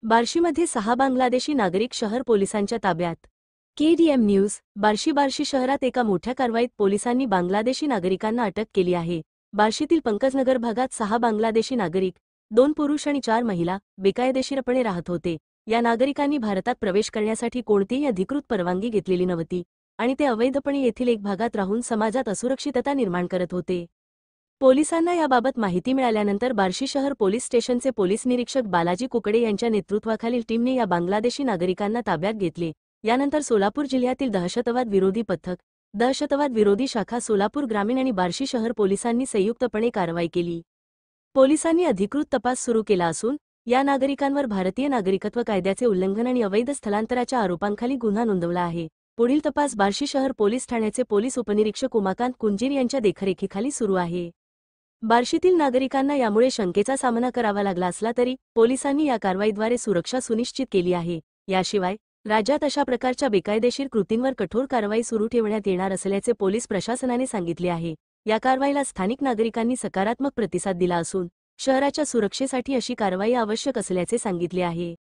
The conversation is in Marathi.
बार्शीमध्ये 6 बांगलादेशी नागरिक शहर पोलिसांच्या ताब्यात। KDM news. बार्शी शहरात एका मोठ्या कारवाईत पोलिसांनी बांगलादेशी नागरिकांना अटक केली आहे। बार्शीतील पंकजनगर भागात 6 बांगलादेशी नागरिक, 2 पुरुष आणि 4 महिला बेकायदेशीरपणे राहत होते। या नागरिकांनी भारतात प्रवेश करण्यासाठी कोणतीही अधिकृत परवानगी घेतलेली नव्हती आणि ते अवैधपणे येथील एक भागात राहून समाजात असुरक्षितता निर्माण करत होते। पोलिसांना याबाबत माहिती मिळाल्यानंतर बार्शी शहर पोलीस स्टेशनचे पोलीस निरीक्षक बालाजी कुकडे यांच्या नेतृत्वाखालील टीमने या बांगलादेशी नागरिकांना ताब्यात घेतले। यानंतर सोलापूर जिल्ह्यातील दहशतवाद विरोधी पथक, दहशतवाद विरोधी शाखा सोलापूर ग्रामीण आणि बार्शी शहर पोलिसांनी संयुक्तपणे कारवाई केली। पोलिसांनी अधिकृत तपास सुरू केला असून या नागरिकांवर भारतीय नागरिकत्व कायद्याचे उल्लंघन आणि अवैध स्थलांतराच्या आरोपांखाली गुन्हा नोंदवला आहे। पुढील तपास बार्शी शहर पोलीस ठाण्याचे पोलीस उपनिरीक्षक उमाकांत कुंजीर यांच्या देखरेखीखाली सुरू आहे। बार्शीतील नागरिकांना यामुळे शंकेचा सामना करावा लागला असला तरी पोलिसांनी या कारवाईद्वारे सुरक्षा सुनिश्चित केली आहे। याशिवाय राज्यात अशा प्रकारच्या बेकायदेशीर कृतींवर कठोर कारवाई सुरू ठेवण्यात येणार असल्याचे पोलीस प्रशासनाने सांगितले आहे। या कारवाईला स्थानिक नागरिकांनी सकारात्मक प्रतिसाद दिला असून शहराच्या सुरक्षेसाठी अशी कारवाई आवश्यक असल्याचे सांगितले आहे।